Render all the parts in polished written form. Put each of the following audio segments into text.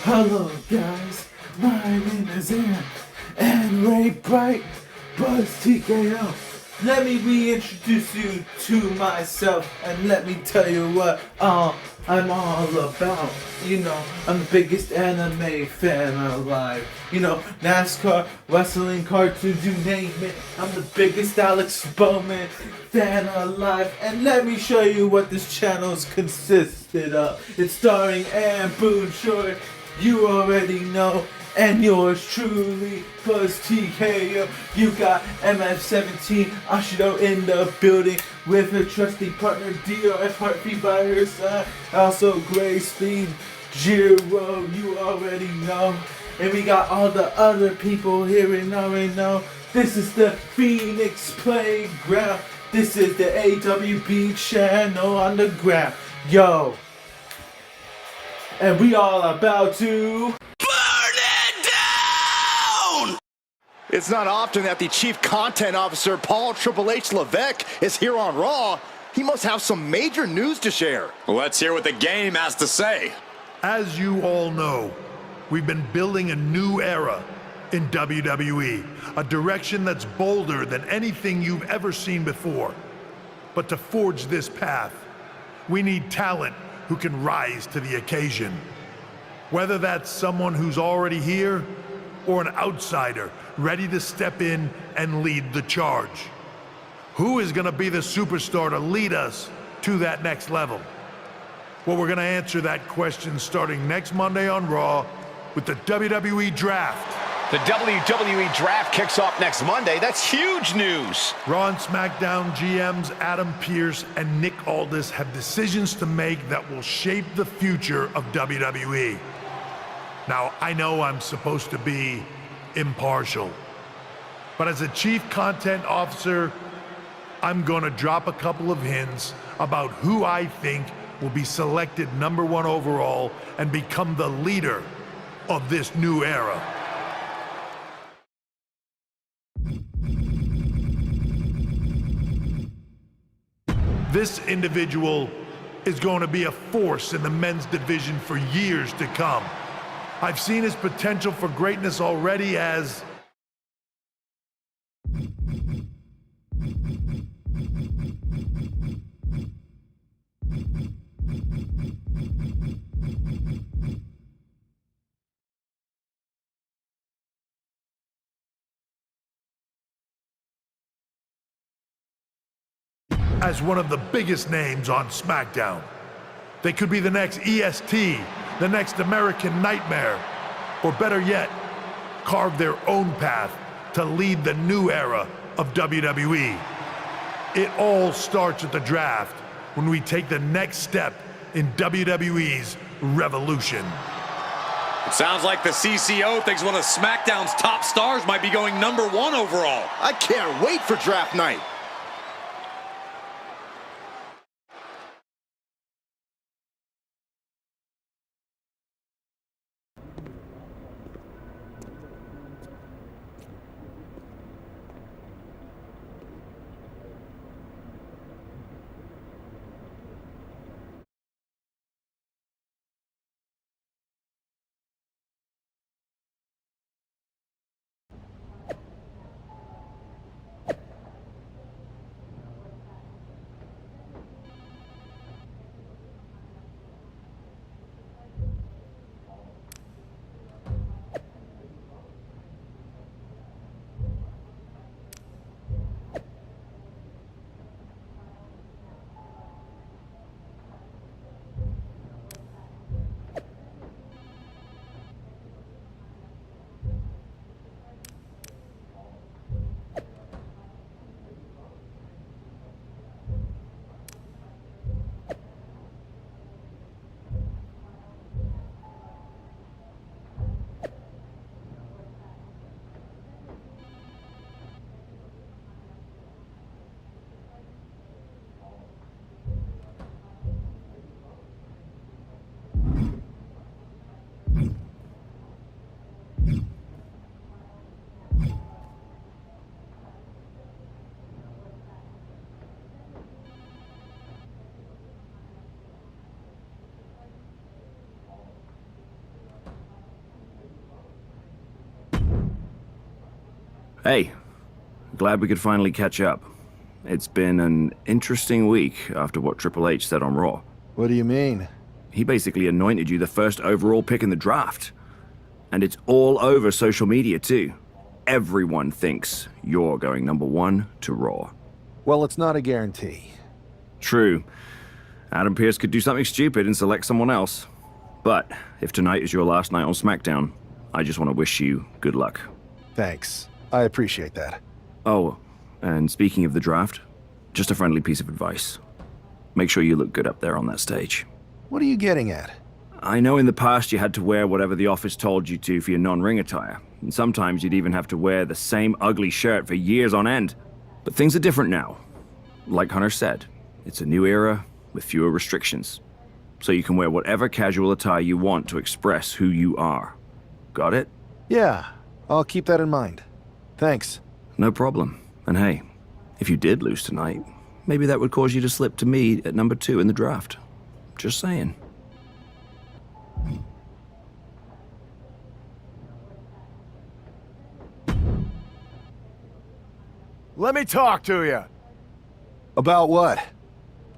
Hello guys, my name is Aaron, and Ray Bright, Buzz TKO. Let me reintroduce you to myself, and let me tell you what I'm all about. You know, I'm the biggest anime fan alive. You know, NASCAR, wrestling, cartoons, you name it. I'm the biggest Alex Bowman fan alive. And let me show you what this channel's consisted of. It's starring Ann Boone Short, you already know. And yours truly, Buzz TKO. You got MF17 Ashido in the building with her trusty partner DRF Heartbeat by her side. Also Gray Speed, Jiro, you already know. And we got all the other people here and already know. This is the Phoenix Playground. This is the AWB channel on the ground. Yo. And we all about to... It's not often that the Chief Content Officer, Paul Triple H Levesque, is here on Raw. He must have some major news to share. Let's hear what the game has to say. As you all know, we've been building a new era in WWE, a direction that's bolder than anything you've ever seen before. But to forge this path, we need talent who can rise to the occasion. Whether that's someone who's already here or an outsider ready to step in and lead the charge. Who is going to be the superstar to lead us to that next level? Well, we're going to answer that question starting next Monday on Raw with the WWE Draft. The WWE Draft kicks off next Monday. That's huge news. Raw and SmackDown GMs Adam Pearce and Nick Aldis have decisions to make that will shape the future of WWE. Now, I know I'm supposed to be impartial, but as a Chief Content Officer, I'm gonna drop a couple of hints about who I think will be selected #1 overall and become the leader of this new era. This individual is going to be a force in the men's division for years to come. I've seen his potential for greatness already as one of the biggest names on SmackDown. They could be the next EST, the next American Nightmare, or better yet, carve their own path to lead the new era of WWE. It all starts at the draft when we take the next step in WWE's revolution. It sounds like the CCO thinks one of SmackDown's top stars might be going #1 overall. I can't wait for draft night. Hey, glad we could finally catch up. It's been an interesting week after what Triple H said on Raw. What do you mean? He basically anointed you the first overall pick in the draft. And it's all over social media too. Everyone thinks you're going #1 to Raw. Well, it's not a guarantee. True. Adam Pearce could do something stupid and select someone else. But if tonight is your last night on SmackDown, I just want to wish you good luck. Thanks. I appreciate that. Oh, and speaking of the draft, just a friendly piece of advice. Make sure you look good up there on that stage. What are you getting at? I know in the past you had to wear whatever the office told you to for your non-ring attire, and sometimes you'd even have to wear the same ugly shirt for years on end. But things are different now. Like Hunter said, it's a new era with fewer restrictions. So you can wear whatever casual attire you want to express who you are. Got it? Yeah, I'll keep that in mind. Thanks. No problem. And hey, if you did lose tonight, maybe that would cause you to slip to me at #2 in the draft. Just saying. Let me talk to you. About what?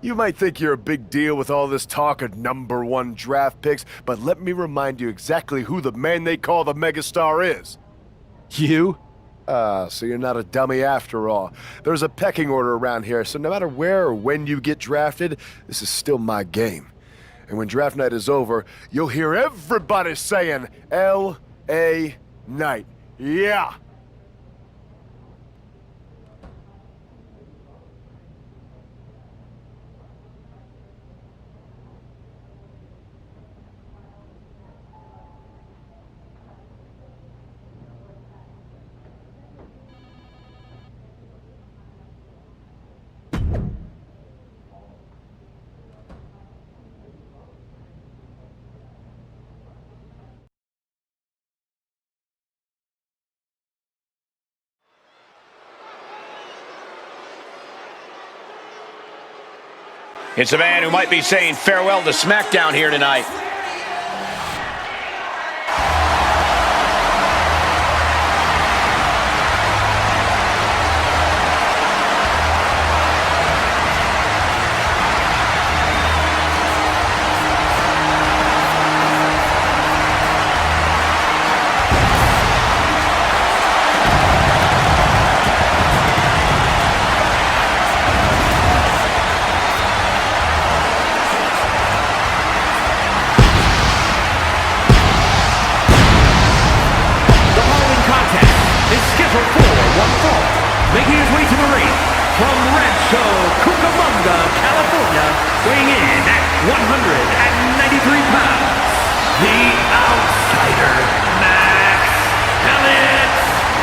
You might think you're a big deal with all this talk of #1 draft picks, but let me remind you exactly who the man they call the megastar is. You? So you're not a dummy after all. There's a pecking order around here, so no matter where or when you get drafted, this is still my game. And when draft night is over, you'll hear everybody saying L.A. Knight. Yeah! It's a man who might be saying farewell to SmackDown here tonight. Making his way to the ring from Rancho Cucamonga, California, weighing in at 193 pounds, the outsider, Max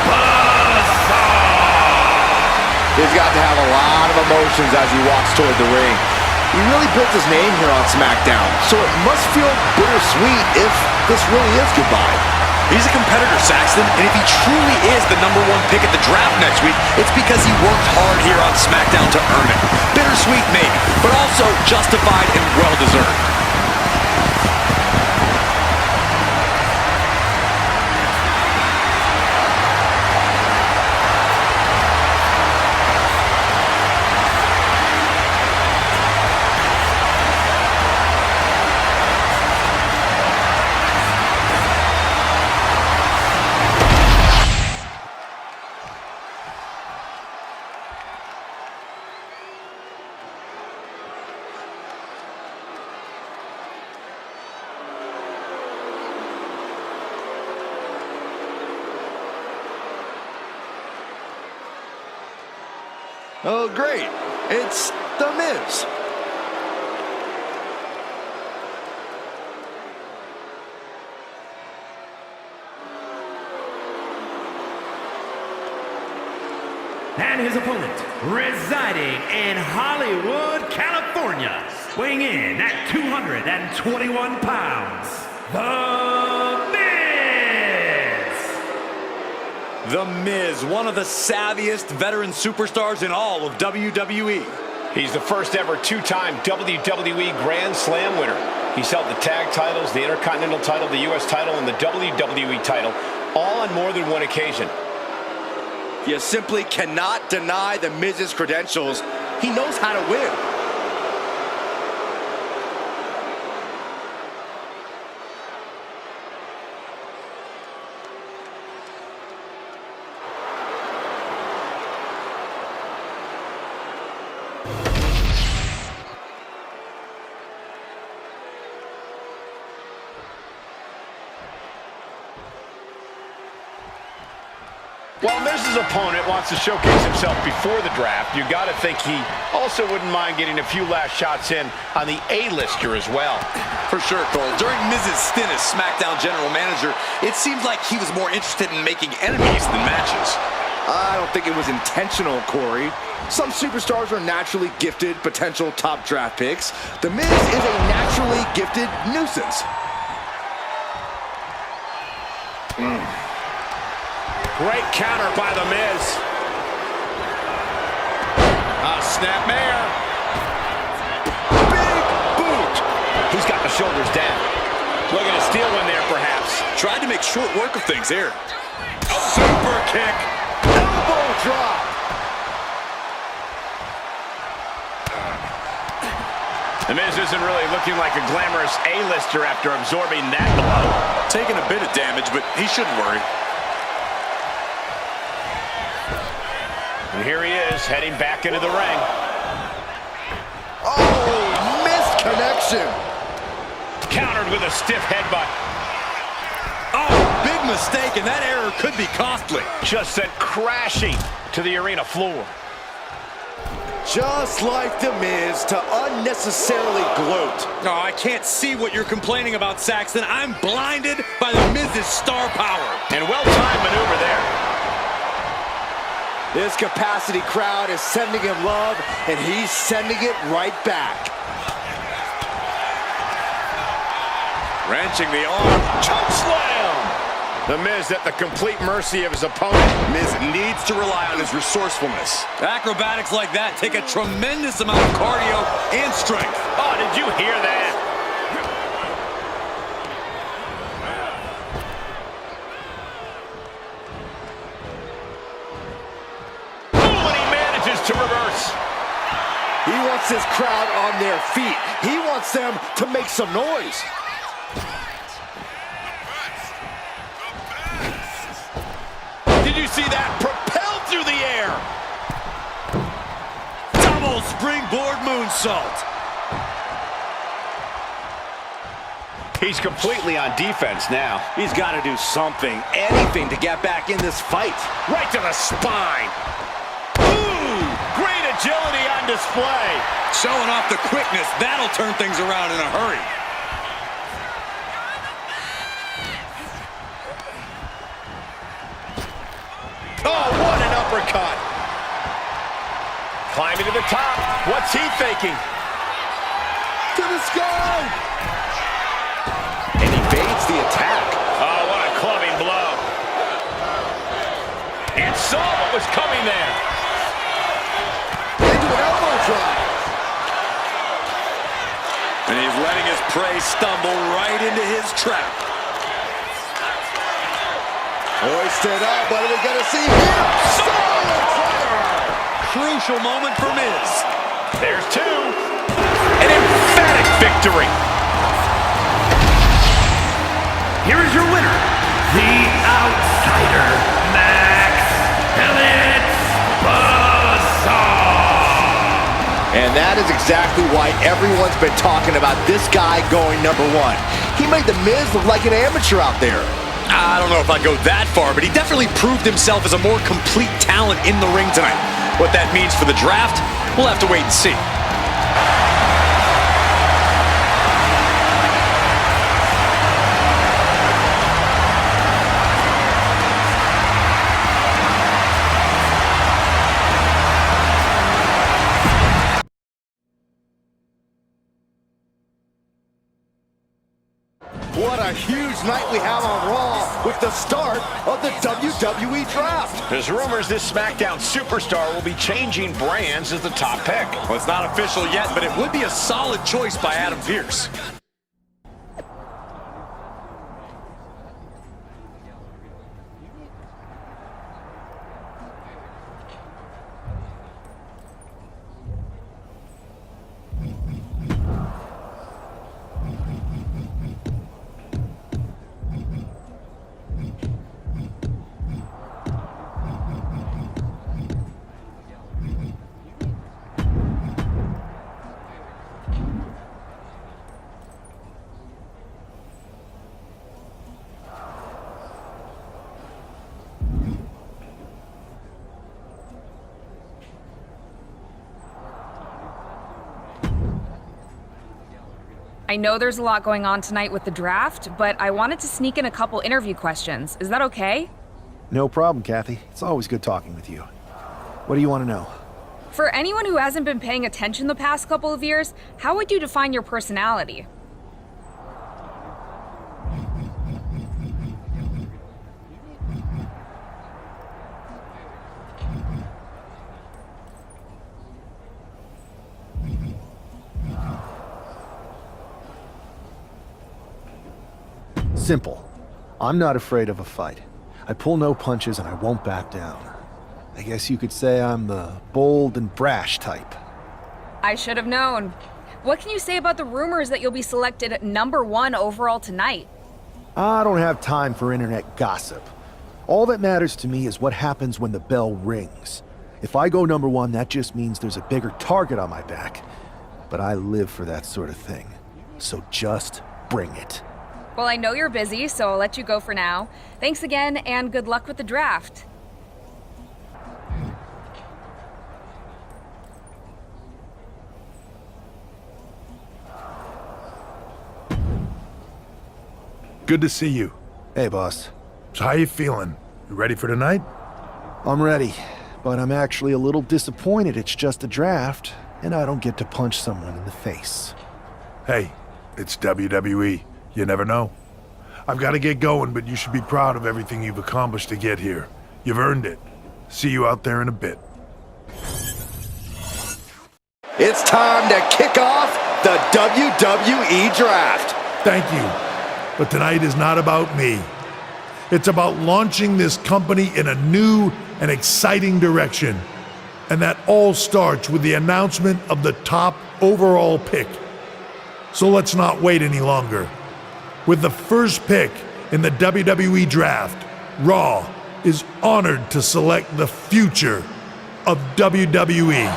BUZZSTARR. He's got to have a lot of emotions as he walks toward the ring. He really built his name here on SmackDown, so it must feel bittersweet if this really is goodbye. He's a competitor, Saxton, and if he truly is the #1 pick at the draft next week, it's because he worked hard here on SmackDown to earn it. Bittersweet, maybe, but also justified and well-deserved. Oh, great. It's The Miz. And his opponent, residing in Hollywood, California, weighing in at 221 pounds, The Miz! The Miz, one of the savviest veteran superstars in all of WWE. He's the first ever two-time WWE Grand Slam winner. He's held the tag titles, the Intercontinental title, the U.S. title, and the WWE title, all on more than one occasion. You simply cannot deny the Miz's credentials. He knows how to win. While Miz's opponent wants to showcase himself before the draft, you got to think he also wouldn't mind getting a few last shots in on the A-lister as well. For sure, Cole. During Miz's stint as SmackDown General Manager, it seems like he was more interested in making enemies than matches. I don't think it was intentional, Corey. Some superstars are naturally gifted potential top draft picks. The Miz is a naturally gifted nuisance. Great counter by The Miz. Snapmare. Big boot. He's got the shoulders down. Looking to steal one there, perhaps. Tried to make short work of things here. Super kick. Elbow drop. The Miz isn't really looking like a glamorous A-lister after absorbing that blow. Taking a bit of damage, but he shouldn't worry. And here he is, heading back into the ring. Oh, missed connection. Countered with a stiff headbutt. Oh, big mistake, and that error could be costly. Just sent crashing to the arena floor. Just like The Miz to unnecessarily gloat. No, I can't see what you're complaining about, Saxton. I'm blinded by The Miz's star power. And well-timed maneuver there. This capacity crowd is sending him love, and he's sending it right back. Wrenching the arm. Choke slam! The Miz at the complete mercy of his opponent. Miz needs to rely on his resourcefulness. Acrobatics like that take a tremendous amount of cardio and strength. Oh, did you hear that? To reverse. He wants his crowd on their feet. He wants them to make some noise. Did you see that? Propelled through the air. Double springboard moonsault. He's completely on defense now. He's got to do something, anything to get back in this fight. Right to the spine. Great agility on display. Showing off the quickness. That'll turn things around in a hurry. Oh, what an uppercut. Climbing to the top. What's he thinking? To the sky. And evades the attack. Oh, what a clubbing blow. And saw what was coming there. And he's letting his prey stumble right into his trap. Hoisted up, what are we going to see here? Crucial moment for Miz. There's two. An emphatic victory. Here is your winner, the Outsider, Max BUZZSTARR. And that is exactly why everyone's been talking about this guy going #1. He made The Miz look like an amateur out there. I don't know if I'd go that far, but he definitely proved himself as a more complete talent in the ring tonight. What that means for the draft, we'll have to wait and see. What a huge night we have on Raw with the start of the WWE Draft. There's rumors this SmackDown superstar will be changing brands as the top pick. Well, it's not official yet, but it would be a solid choice by Adam Pearce. I know there's a lot going on tonight with the draft, but I wanted to sneak in a couple interview questions. Is that okay? No problem, Kathy. It's always good talking with you. What do you want to know? For anyone who hasn't been paying attention the past couple of years, how would you define your personality? Simple. I'm not afraid of a fight. I pull no punches and I won't back down. I guess you could say I'm the bold and brash type. I should have known. What can you say about the rumors that you'll be selected at #1 overall tonight? I don't have time for internet gossip. All that matters to me is what happens when the bell rings. If I go #1, that just means there's a bigger target on my back. But I live for that sort of thing. So just bring it. Well, I know you're busy, so I'll let you go for now. Thanks again, and good luck with the draft. Good to see you. Hey, boss. So how you feeling? You ready for tonight? I'm ready, but I'm actually a little disappointed it's just a draft, and I don't get to punch someone in the face. Hey, it's WWE. You never know. I've got to get going, but you should be proud of everything you've accomplished to get here. You've earned it. See you out there in a bit. It's time to kick off the WWE Draft. Thank you. But tonight is not about me. It's about launching this company in a new and exciting direction. And that all starts with the announcement of the top overall pick. So let's not wait any longer. With the first pick in the WWE Draft, Raw is honored to select the future of WWE.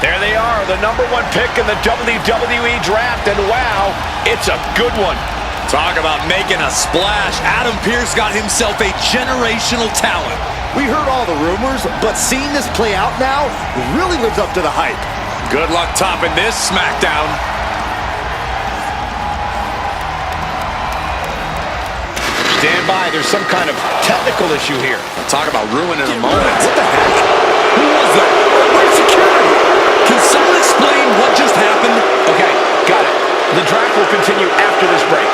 There they are, the #1 pick in the WWE Draft, and wow, it's a good one. Talk about making a splash. Adam Pearce got himself a generational talent. We heard all the rumors, but seeing this play out now really lives up to the hype. Good luck topping this SmackDown. Stand by, there's some kind of technical issue here. Talk about ruining a moment. What the heck? Who was that? Where's security? Can someone explain what just happened? Okay, got it. The draft will continue after this break.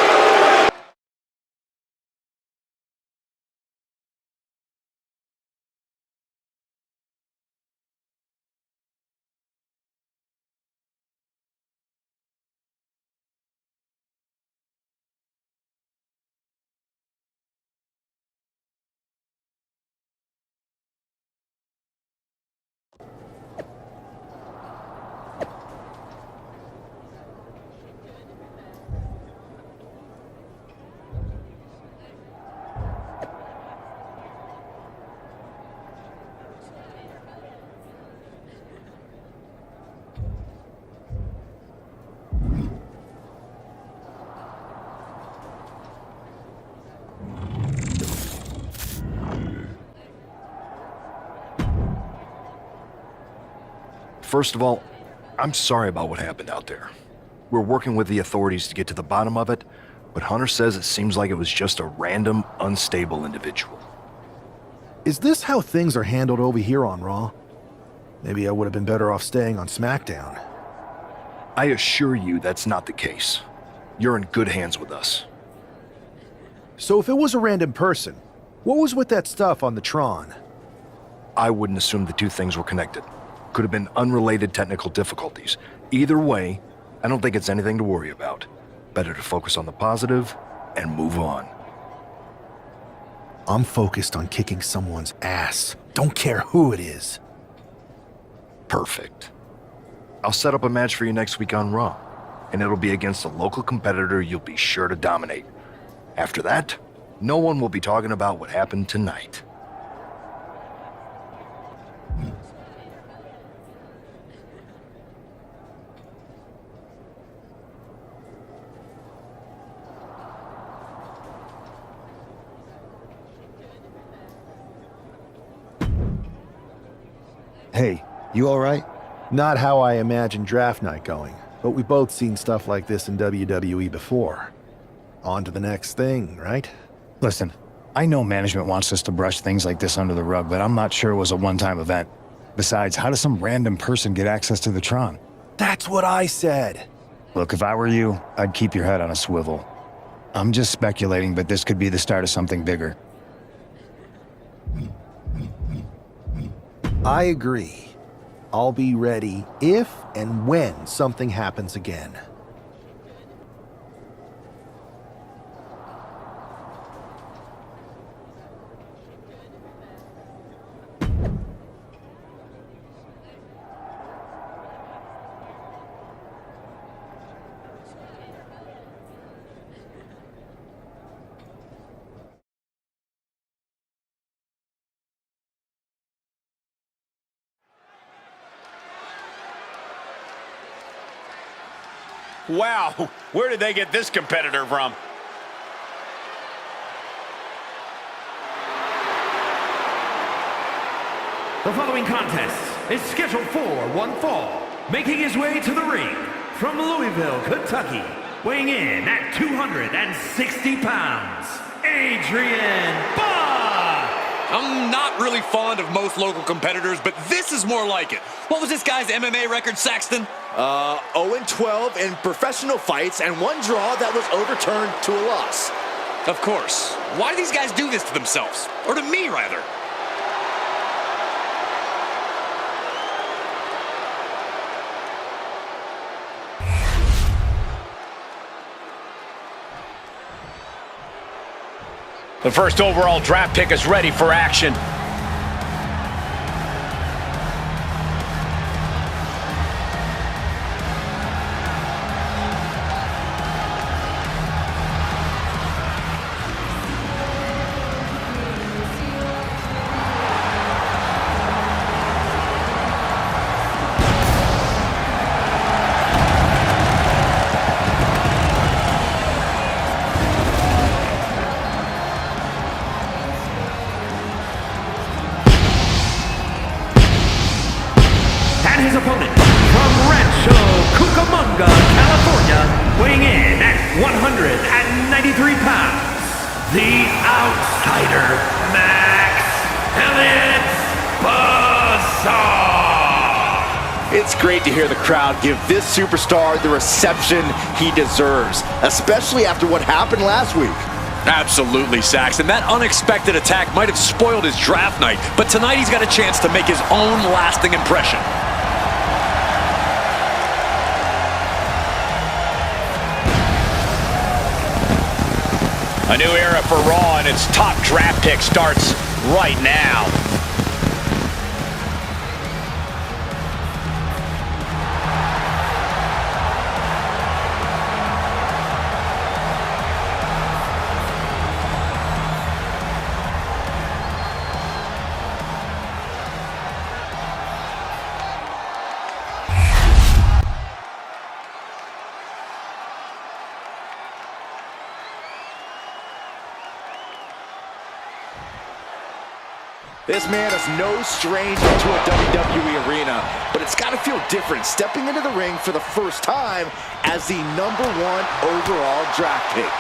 First of all, I'm sorry about what happened out there. We're working with the authorities to get to the bottom of it, but Hunter says it seems like it was just a random, unstable individual. Is this how things are handled over here on Raw? Maybe I would have been better off staying on SmackDown. I assure you that's not the case. You're in good hands with us. So if it was a random person, what was with that stuff on the Tron? I wouldn't assume the two things were connected. Could have been unrelated technical difficulties. Either way, I don't think it's anything to worry about. Better to focus on the positive and move on. I'm focused on kicking someone's ass. Don't care who it is. Perfect. I'll set up a match for you next week on Raw, and it'll be against a local competitor you'll be sure to dominate. After that, no one will be talking about what happened tonight. Hey, you all right? Not how I imagined draft night going. But we've both seen stuff like this in WWE before. On to the next thing, right? Listen, I know management wants us to brush things like this under the rug, but I'm not sure it was a one-time event. Besides, how does some random person get access to the Tron? That's what I said. Look, if I were you, I'd keep your head on a swivel. I'm just speculating, but this could be the start of something bigger. I agree. I'll be ready if and when something happens again. Wow, where did they get this competitor from? The following contest is scheduled for one fall. Making his way to the ring from Louisville, Kentucky, weighing in at 260 pounds, Adrian Buck! I'm not really fond of most local competitors, but this is more like it. What was this guy's MMA record, Saxton? 0-12 in professional fights and one draw that was overturned to a loss. Of course. Why do these guys do this to themselves? Or to me, rather? The first overall draft pick is ready for action. And his opponent from Rancho Cucamonga, California, weighing in at 193 pounds, the outsider, Max Elliott BUZZSTARR. It's great to hear the crowd give this superstar the reception he deserves, especially after what happened last week. Absolutely, Saxton. That unexpected attack might have spoiled his draft night, but tonight he's got a chance to make his own lasting impression. A new era for Raw, and its top draft pick starts right now. This man is no stranger to a WWE arena, but it's got to feel different stepping into the ring for the first time as the #1 overall draft pick.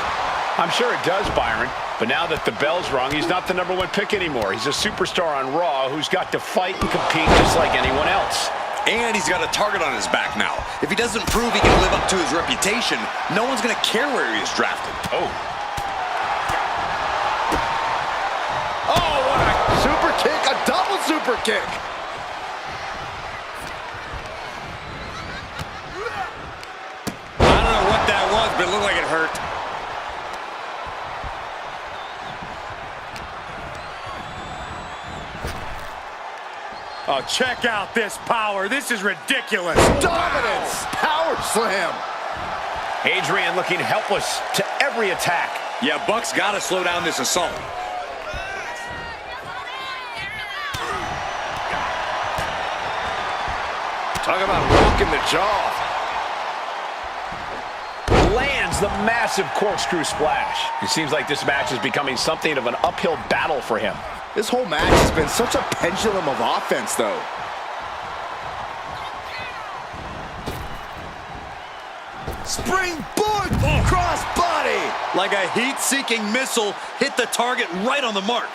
I'm sure it does, Byron, but now that the bell's rung, he's not the #1 pick anymore. He's a superstar on Raw who's got to fight and compete just like anyone else. And he's got a target on his back now. If he doesn't prove he can live up to his reputation, no one's going to care where he is drafted. Oh. Super kick, a double super kick. I don't know what that was, but it looked like it hurt. Oh, check out this power. This is ridiculous. Dominance, power slam. Adrian looking helpless to every attack. Yeah, Buck's got to slow down this assault. Talk about rocking the jaw. Lands the massive corkscrew splash. It seems like this match is becoming something of an uphill battle for him. This whole match has been such a pendulum of offense, though. Springboard crossbody. Like a heat-seeking missile, hit the target right on the mark.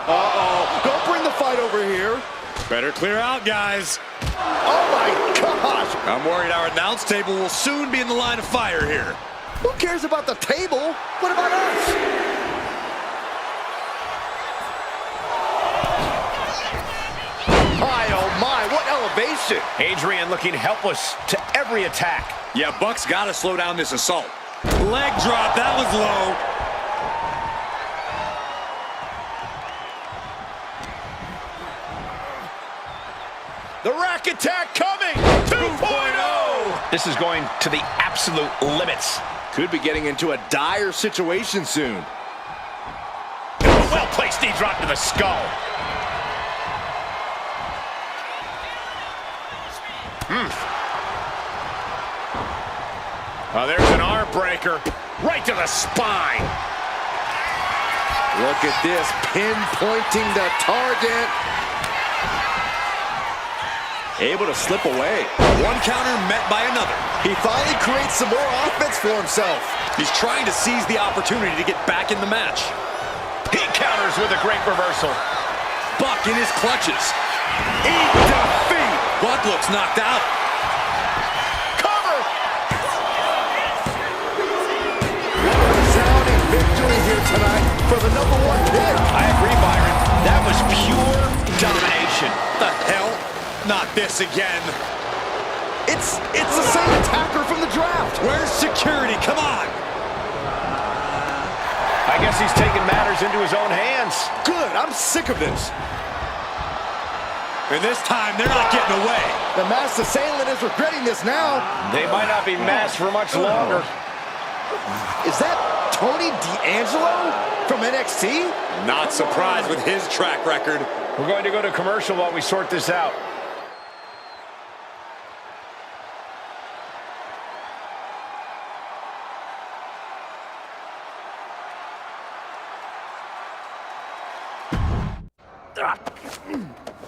Uh-oh. Don't bring the fight over here. Better clear out, guys. Oh, my gosh. I'm worried our announce table will soon be in the line of fire here. Who cares about the table? What about us? My, oh my, what elevation. Adrian looking helpless to every attack. Yeah, Buck's got to slow down this assault. Leg drop, that was low. The rack attack coming. 2.0. This is going to the absolute limits. Could be getting into a dire situation soon. Well-placed knee drop to the skull. Oh, there's an arm breaker. Right to the spine. Look at this, pinpointing the target. Able to slip away. One counter met by another. He finally creates some more offense for himself. He's trying to seize the opportunity to get back in the match. He counters with a great reversal. Buck in his clutches. Eat defeat. Buck looks knocked out. Cover. Resounding victory here tonight for the #1 pick. I agree, Byron. That was pure domination. The hell? Not this again. It's the same attacker from the draft. Where's security? Come on. I guess he's taking matters into his own hands. Good, I'm sick of this. And this time, they're not getting away. The masked assailant is regretting this now. They might not be masked for much longer. Is that Tony D'Angelo from NXT? Not surprised with his track record. We're going to go to commercial while we sort this out.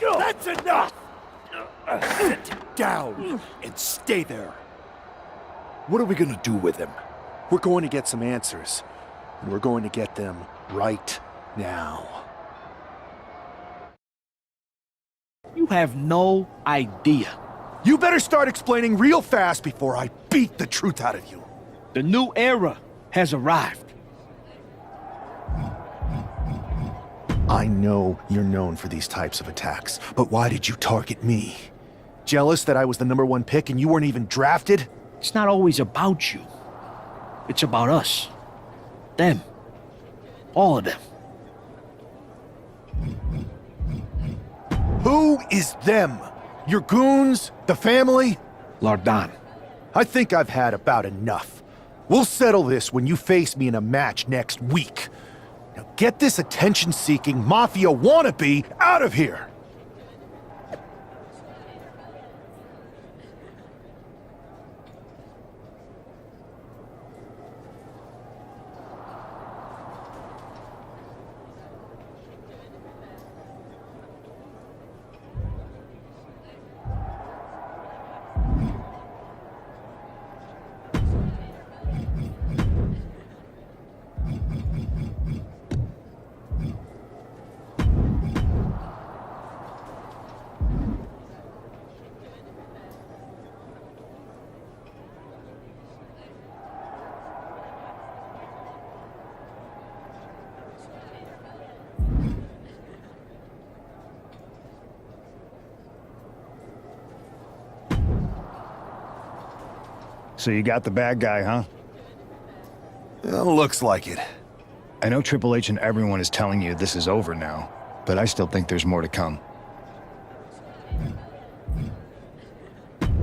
That's enough! Sit down and stay there. What are we gonna do with him? We're going to get some answers, and we're going to get them right now. You have no idea. You better start explaining real fast before I beat the truth out of you. The new era has arrived. I know you're known for these types of attacks, but why did you target me? Jealous that I was the #1 pick and you weren't even drafted? It's not always about you. It's about us. Them. All of them. Who is them? Your goons? The family? Lardan. I think I've had about enough. We'll settle this when you face me in a match next week. Now get this attention-seeking mafia wannabe out of here! So you got the bad guy, huh? Looks like it. I know Triple H and everyone is telling you this is over now, but I still think there's more to come.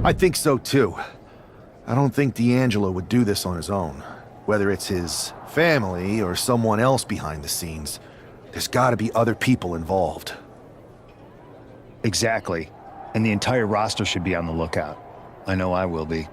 I think so too. I don't think D'Angelo would do this on his own. Whether it's his family or someone else behind the scenes, there's gotta be other people involved. Exactly. And the entire roster should be on the lookout. I know I will be.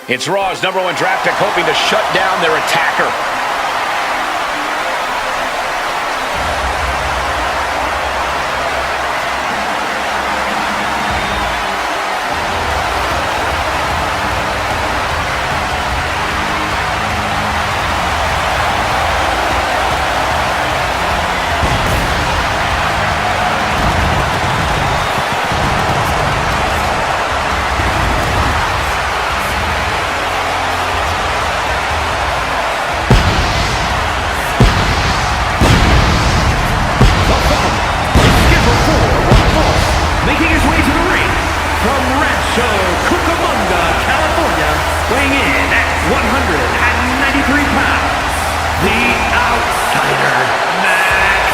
It's Raw's #1 draft pick hoping to shut down their attacker. Making his way to the ring from Rancho Cucamonga, California, weighing in at 193 pounds, the outsider, Max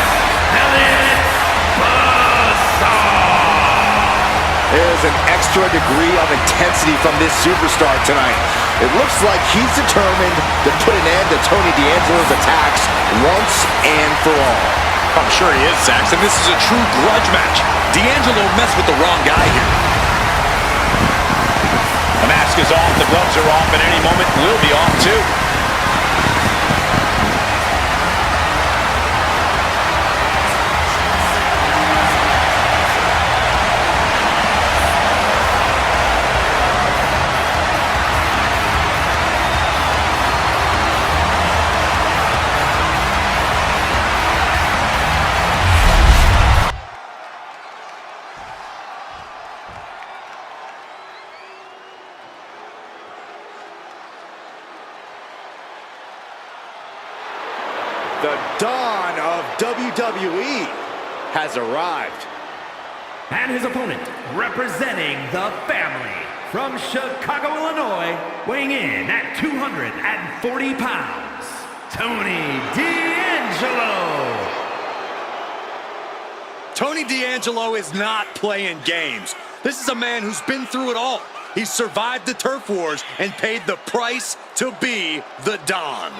BUZZSTARR. There's an extra degree of intensity from this superstar tonight. It looks like he's determined to put an end to Tony D'Angelo's attacks once and for all. I'm sure he is, Saxton. This is a true grudge match. D'Angelo messed with the wrong guy here. The mask is off, the gloves are off, and any moment will be off too. The dawn of WWE has arrived. And his opponent, representing the family, from Chicago, Illinois, weighing in at 240 pounds, Tony D'Angelo. Tony D'Angelo is not playing games. This is a man who's been through it all. He's survived the turf wars and paid the price to be the Don.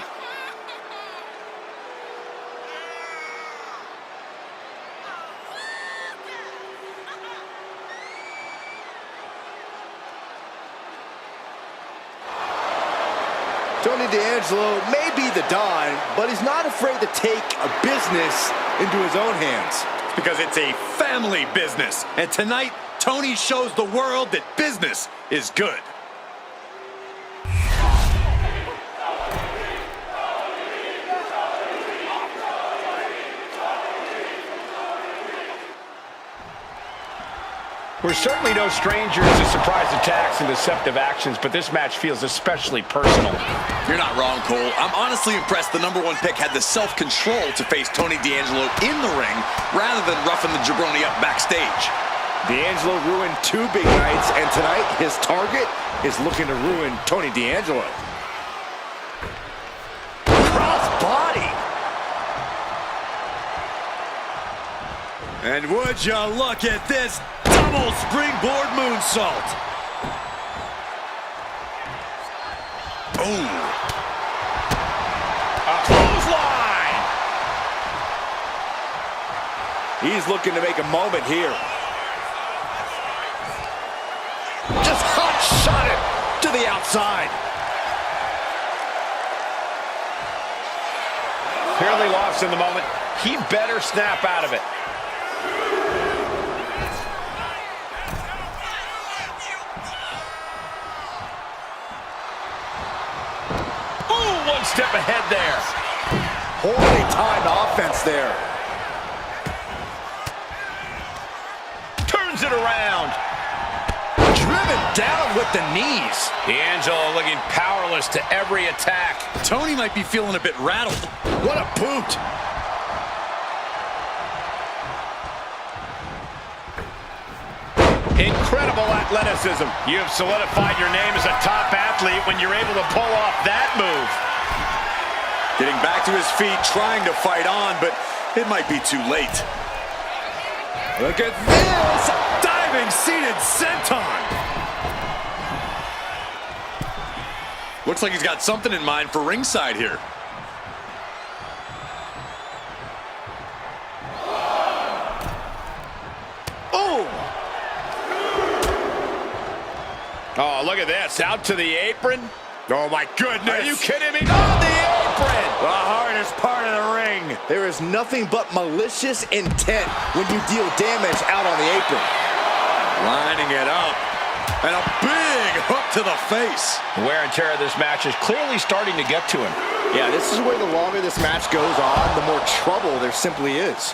Tony D'Angelo may be the Don, but he's not afraid to take a business into his own hands. Because it's a family business. And tonight, Tony shows the world that business is good. We're certainly no strangers to surprise attacks and deceptive actions, but this match feels especially personal. You're not wrong, Cole. I'm honestly impressed the #1 pick had the self-control to face Tony D'Angelo in the ring rather than roughing the jabroni up backstage. D'Angelo ruined 2 big nights, and tonight his target is looking to ruin Tony D'Angelo. Cross body. And would you look at this double springboard moonsault. Boom. A clothesline. He's looking to make a moment here. Just hot shot it to the outside. Clearly lost in the moment. He better snap out of it. One step ahead there. Poorly timed offense there. Turns it around. Driven down with the knees. D'Angelo looking powerless to every attack. Tony might be feeling a bit rattled. What a boot. Incredible athleticism. You have solidified your name as a top athlete when you're able to pull off that move. Getting back to his feet, trying to fight on, but it might be too late. Look at this! Diving seated senton. Looks like he's got something in mind for ringside here. Oh, look at this. Out to the apron. Oh, my goodness. Are you kidding me? On the apron. The hardest part of the ring. There is nothing but malicious intent when you deal damage out on the apron. Lining it up. And a big hook to the face. The wear and tear of this match is clearly starting to get to him. Yeah, this is where the longer this match goes on, the more trouble there simply is.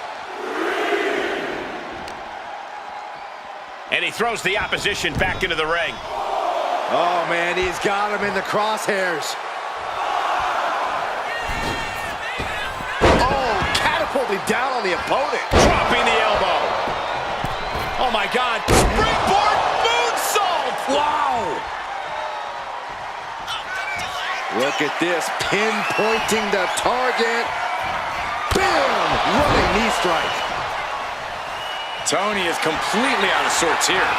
And he throws the opposition back into the ring. Oh, man, he's got him in the crosshairs. Oh, catapulted down on the opponent. Dropping the elbow. Oh, my God. Springboard moonsault. Wow. Look at this, pinpointing the target. Bam! Running knee strike. Tony is completely out of sorts here.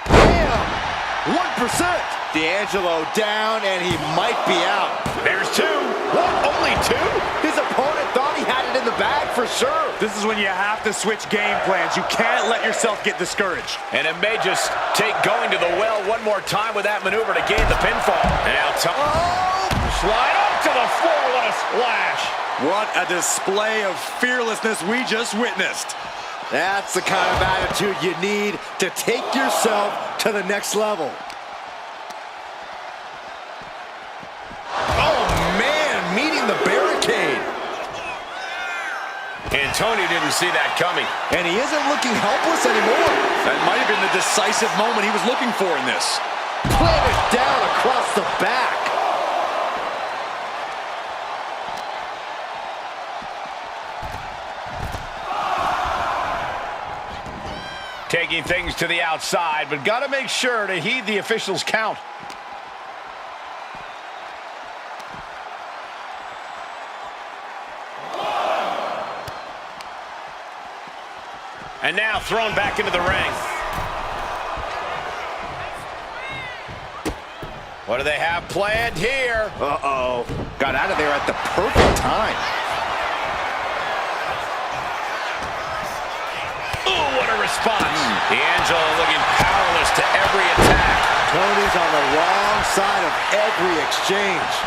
Bam! 1%. D'Angelo down, and he might be out. There's two. What? Only two? His opponent thought he had it in the bag for sure. This is when you have to switch game plans. You can't let yourself get discouraged. And it may just take going to the well one more time with that maneuver to gain the pinfall. And now slide up to the floor. What a splash. What a display of fearlessness we just witnessed. That's the kind of attitude you need to take yourself to the next level. Oh, man, meeting the barricade. And Tony didn't see that coming. And he isn't looking helpless anymore. That might have been the decisive moment he was looking for in this. Planted down across the back. Taking things to the outside, but got to make sure to heed the official's count. And now thrown back into the ring. What do they have planned here? Uh-oh. Got out of there at the perfect time. Oh, what a response. D'Angelo looking powerless to every attack. Tony's on the wrong side of every exchange.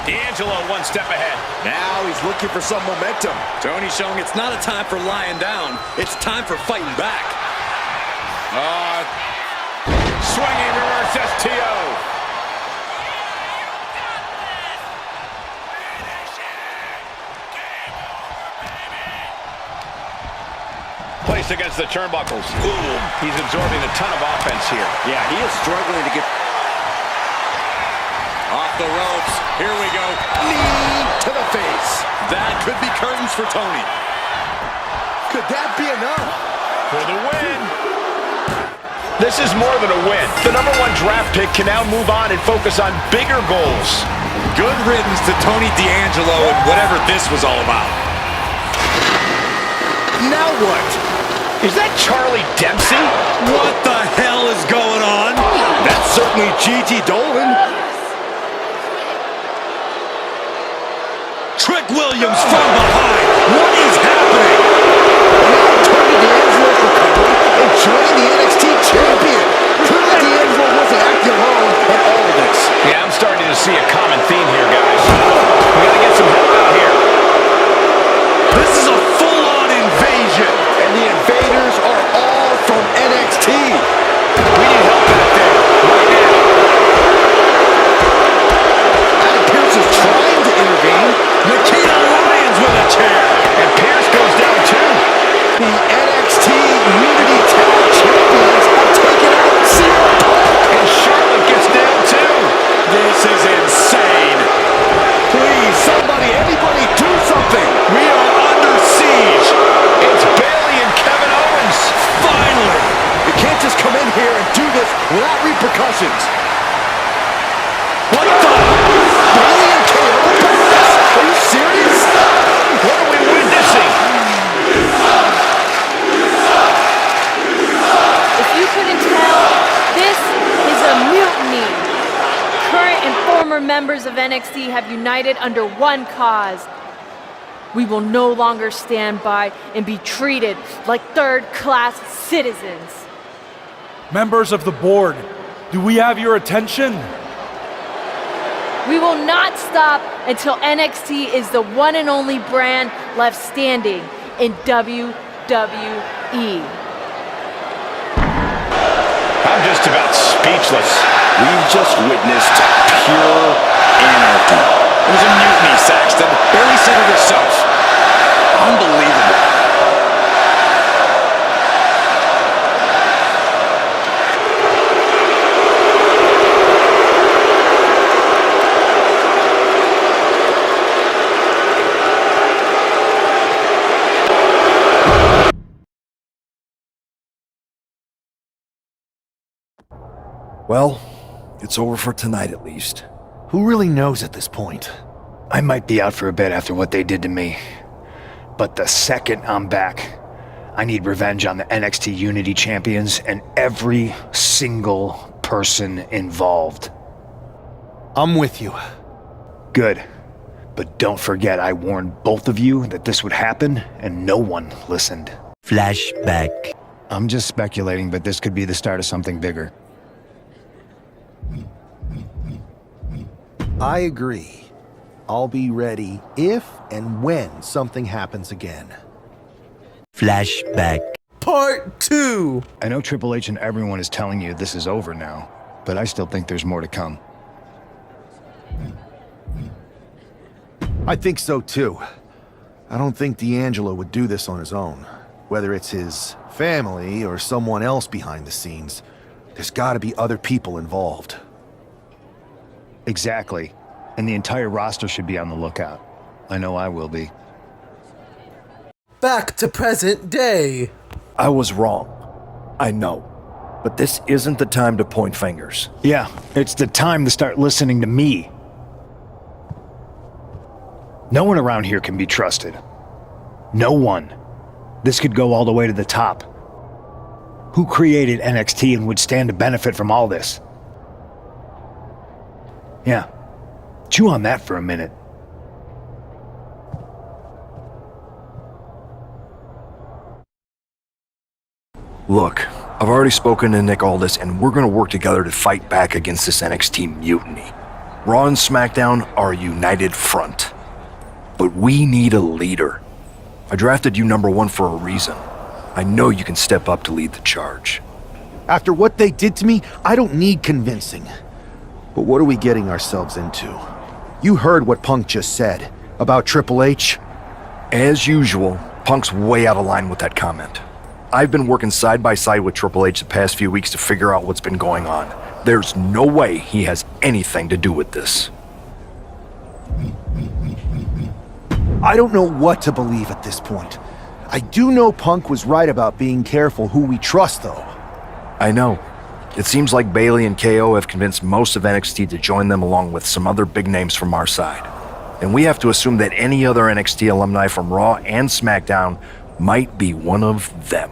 D'Angelo one step ahead. Now he's looking for some momentum. Tony showing it's not a time for lying down. It's time for fighting back. Swinging reverse STO. Placed against the turnbuckles. Ooh, he's absorbing a ton of offense here. Yeah, he is struggling to get off the ropes. Here we go. Knee to the face. That could be curtains for Tony. Could that be enough? For the win. This is more than a win. The #1 draft pick can now move on and focus on bigger goals. Good riddance to Tony D'Angelo and whatever this was all about. Now what? Is that Charlie Dempsey? What the hell is going on? That's certainly Gigi Dolan. Trick Williams from behind. What is happening? Now Tony D'Angelo's recovery and joining the NXT champion. Clearly D'Angelo wasn't acting alone in all of this. Yeah, I'm starting to see a common theme here, guys. We gotta get some help out here. This is a full-on invasion. And the invaders are all from NXT. We need help back there, right now. Adam Pearce is trying to intervene. Nikita Lyons with a chair. And Pearce goes down too. The NXT Unity Tag Champions have taken out CM Punk. And Charlotte gets down too. This is insane. Please, somebody, anybody, do something. We are under siege. It's Bayley and Kevin Owens. Finally. You can't just come in here and do this without repercussions. What the? Bayley and KO? Are you serious? What are we witnessing? members of NXT have united under one cause. We will no longer stand by and be treated like third-class citizens. Members of the board, do we have your attention? We will not stop until NXT is the one and only brand left standing in WWE. I'm just about speechless. We've just witnessed pure anarchy. It was a mutiny, Saxton. Barely said it herself. Unbelievable. Well, it's over for tonight at least. Who really knows at this point? I might be out for a bit after what they did to me. But the second I'm back, I need revenge on the NXT Unity Champions and every single person involved. I'm with you. Good. But don't forget I warned both of you that this would happen, and no one listened. Flashback. I'm just speculating, but this could be the start of something bigger. I agree. I'll be ready if and when something happens again. Flashback. Part 2. I know Triple H and everyone is telling you this is over now, but I still think there's more to come. I think so too. I don't think D'Angelo would do this on his own. Whether it's his family or someone else behind the scenes, there's gotta be other people involved. Exactly. And the entire roster should be on the lookout. I know I will be. Back to present day. I was wrong. I know. But this isn't the time to point fingers. Yeah, it's the time to start listening to me. No one around here can be trusted. No one. This could go all the way to the top. Who created NXT and would stand to benefit from all this? Yeah. Chew on that for a minute. Look, I've already spoken to Nick Aldis, and we're gonna work together to fight back against this NXT mutiny. Raw and SmackDown are a united front. But we need a leader. I drafted you #1 for a reason. I know you can step up to lead the charge. After what they did to me, I don't need convincing. But what are we getting ourselves into? You heard what Punk just said about Triple H. As usual, Punk's way out of line with that comment. I've been working side by side with Triple H the past few weeks to figure out what's been going on. There's no way he has anything to do with this. I don't know what to believe at this point. I do know Punk was right about being careful who we trust, though. I know. It seems like Bayley and KO have convinced most of NXT to join them along with some other big names from our side. And we have to assume that any other NXT alumni from Raw and SmackDown might be one of them.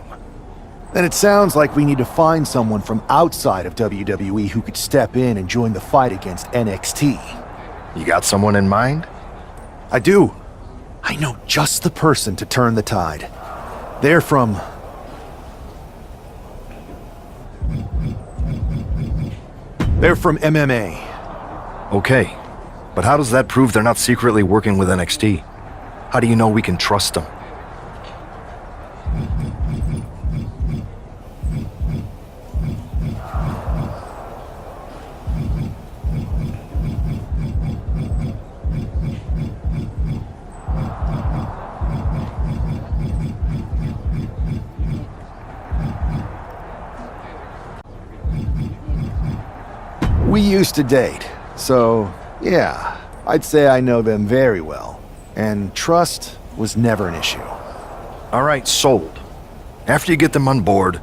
Then it sounds like we need to find someone from outside of WWE who could step in and join the fight against NXT. You got someone in mind? I do. I know just the person to turn the tide. They're from... They're from MMA. Okay, but how does that prove they're not secretly working with NXT? How do you know we can trust them? We used to date, so yeah, I'd say I know them very well. And trust was never an issue. All right, sold. After you get them on board,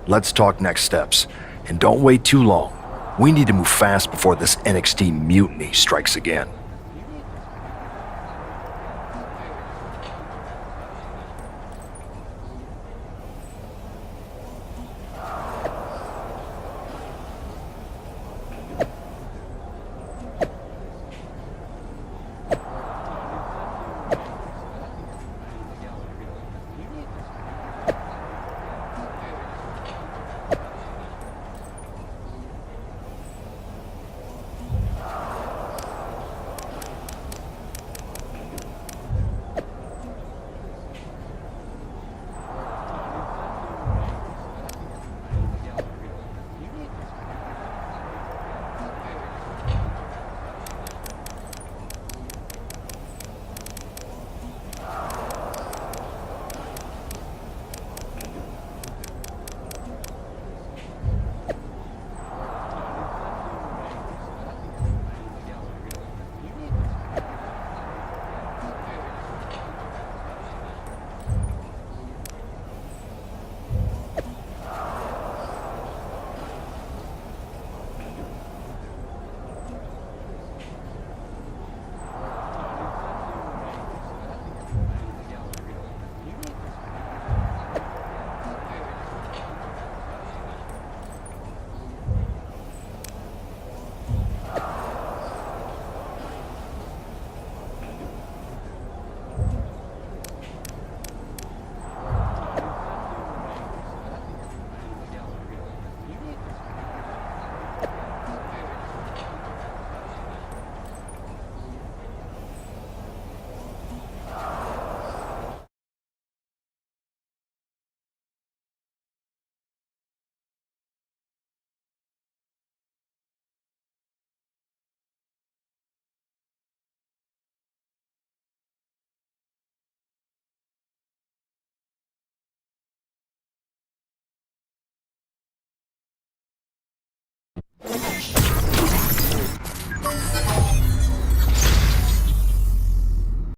let's talk next steps. And don't wait too long. We need to move fast before this NXT mutiny strikes again.